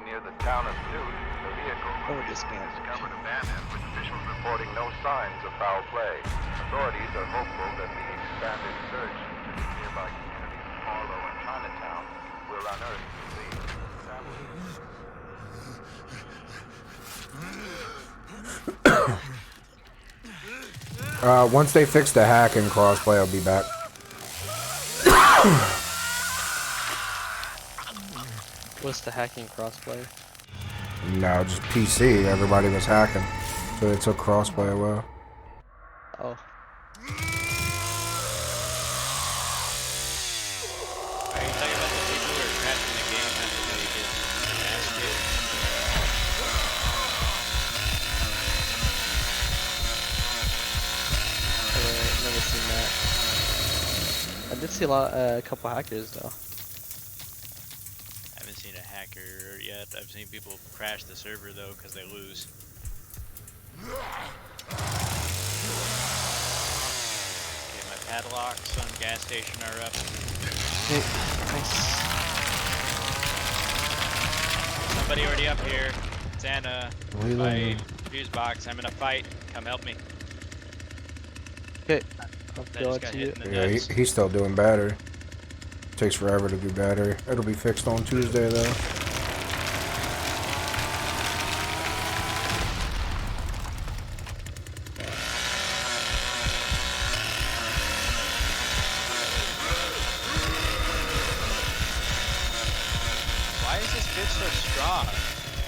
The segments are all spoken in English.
near the town of Newt, the vehicle was discovered abandoned, with officials reporting no signs of foul play. Authorities are hopeful that the expanded search into the nearby communities of Harlow and Chinatown will unearth the Once they fix the hack and crossplay, I'll be back. What's the hacking crossplay? No, just PC. Everybody was hacking, so they took crossplay away. Oh. Are you talking about the people who are crashing the game after they get massacred? I've never seen that. I did see a couple hackers though. I haven't seen a hacker yet. I've seen people crash the server though because they lose. Okay, my padlocks on gas station are up. Hey, nice. Somebody already up here. It's Anna. Really? My fuse box. I'm in a fight. Come help me. Okay, I'll I go just out got to hit you. in the Yeah, nuts. he's still doing battery. Takes forever to do battery. It'll be fixed on Tuesday though. Why is this bitch so strong?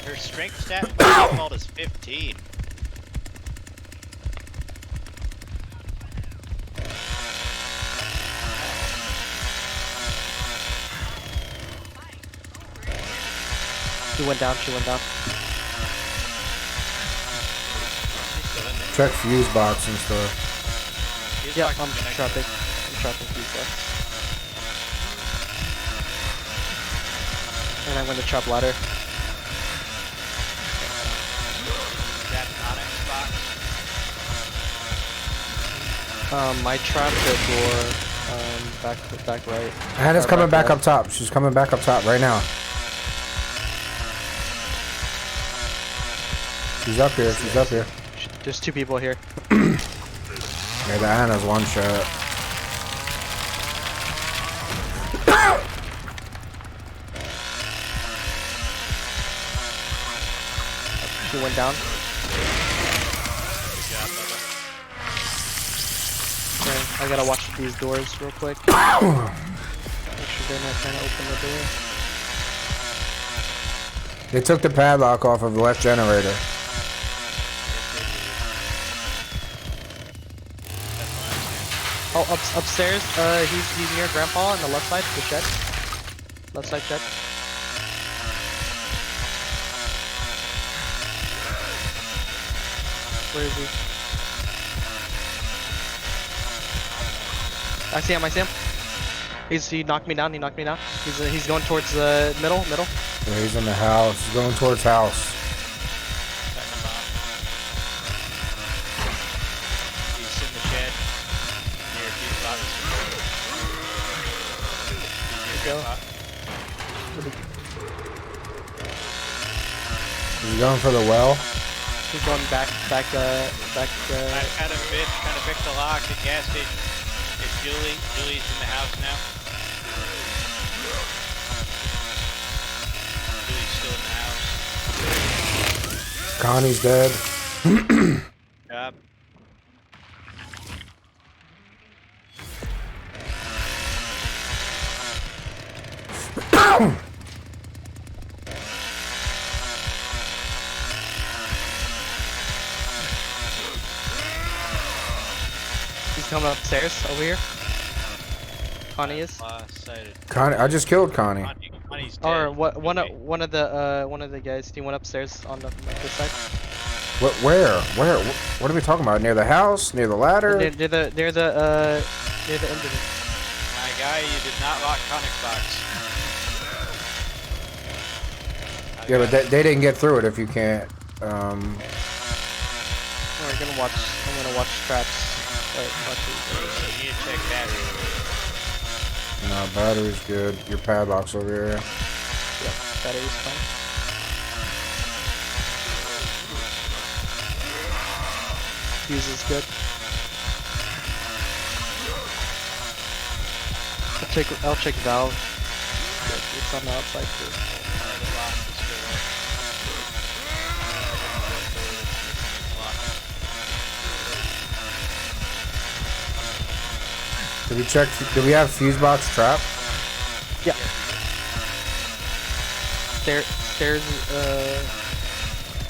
Her strength stat by default is 15. She went down, she went down. She's still in there. Check fuse box and stuff. Fuse Yeah, box I'm is connected. trapping. I'm trapping fuse box. And I'm going to trap ladder. Is that an Onyx box? My trap the door, back right. Hannah's Or coming back left. up top. She's coming back up top right now. She's up here. She's up here. There's two people here. Yeah, the Hannah's one shot. She went down. Good job, Bubba. Okay, I gotta watch these doors real quick. Make sure they're not trying to open the door. They took the padlock off of the left generator. Oh, upstairs. He's near Grandpa on the left side, the shed. Left side shed. Where is he? I see him. I see him. He knocked me down. He knocked me down. He's going towards the middle. Yeah, he's in the house. He's going towards house. Setting him off. He's in the shed. Near fuse box. He's near Go. Grandpa. Is he going for the well? He's going back. I had a bitch trying to fix the lock at gas station. It's Julie. Julie's in the house now. Julie's still in the house. Connie's dead. Yep. He's coming upstairs over here. Connie is. Lost-sighted. Connie, I just killed Connie. Connie's dead. Or what? One Julie. of the guys. He went upstairs on the this side. What? Where? What are we talking about? Near the house? Near the ladder? Near the engine. My guy, you did not lock Connick's box. Yeah, but they didn't get through it if you can't. We're gonna watch. I'm gonna watch traps. Watch So you need to check battery. No, battery's good. Your padlock's over here. yeah, battery's fine. Fuse is good. I'll check valve. It's on the outside too. The lock is still up. Did we check? Did we have fuse box trap? Yeah. Stairs.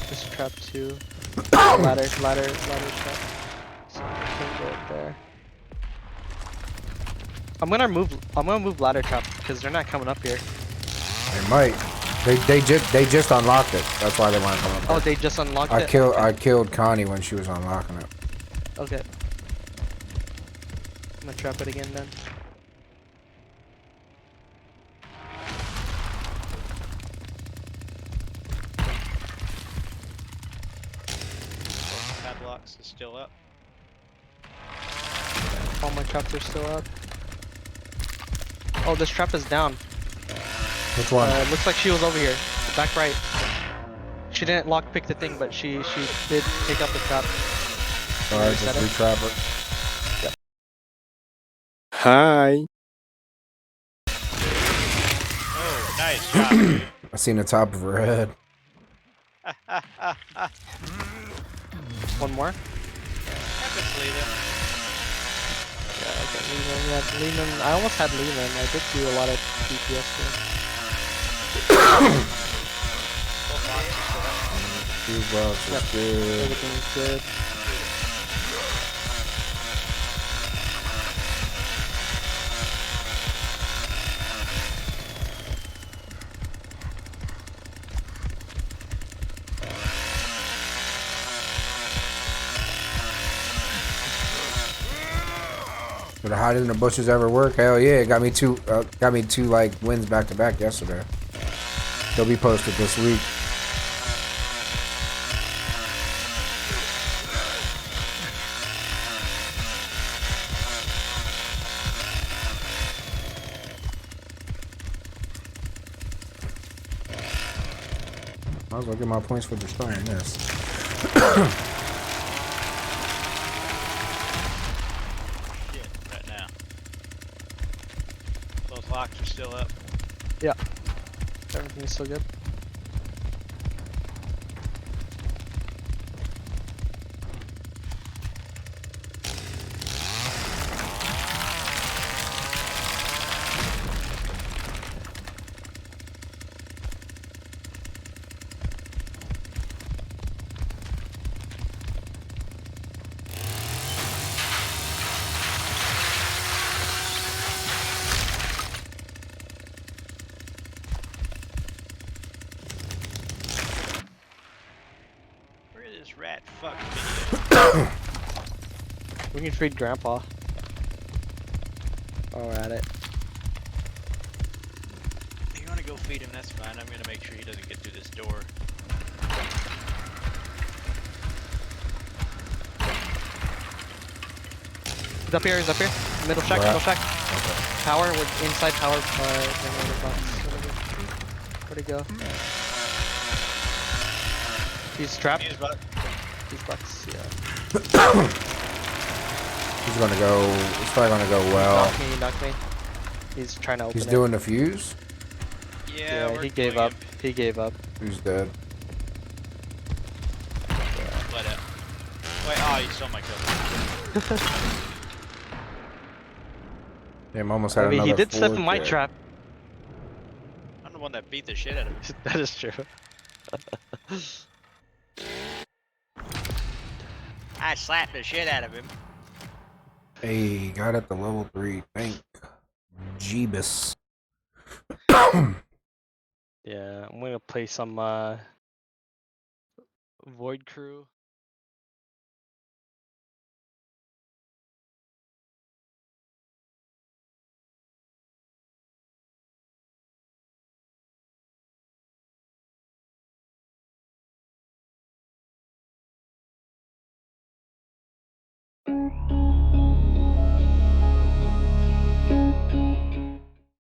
This trap too. ladder trap. So I can go up there. I'm gonna move ladder trap because they're not coming up here. They might. They just unlocked it. That's why they want to come up. Oh, they just unlocked it. I killed Connie when she was unlocking it. Okay. I'm gonna trap it again then. Padlocks is still up. All my traps are still up. Oh, this trap is down. Which one? Looks like she was over here. Back right. She didn't lockpick the thing, but she did take out the trap. Alright, just retrap it. Yep. Hi. Oh, nice job. I seen the top of her head. One more. Happens, Leland. Yeah, okay. Lehman. I almost had Lehman. I did do a lot of DPS there. Both locks are still up. Fuse box is good. Everything's good. Did the hiding in the bushes ever work? Hell yeah! It got me two like wins back to back yesterday. They'll be posted this week. Might as well get my points for destroying this. Shit, right now. Both locks are still up. Yeah. Everything's still good. This rat fuck video. We can feed Grandpa. While we're at it. If you want to go feed him, that's fine. I'm gonna make sure he doesn't get through this door. He's up here. Middle shack. Okay. Power. We're inside power. Generator box. Where'd he go? He's trapped. Fuse box. These bucks, yeah. He's gonna go. It's probably gonna go well. He knocked me. He's trying to open He's it. doing the fuse. Yeah, He gave up. He gave up. Who's dead? Let out. Wait, oh, you stole my kill. Damn, almost had I mean, another. he did step in fourth my there. trap. I'm the one that beat the shit out of him. That is true. I slapped the shit out of him. Hey, got up to level 3. Thank Jeebus. Yeah, I'm gonna play some Void Crew.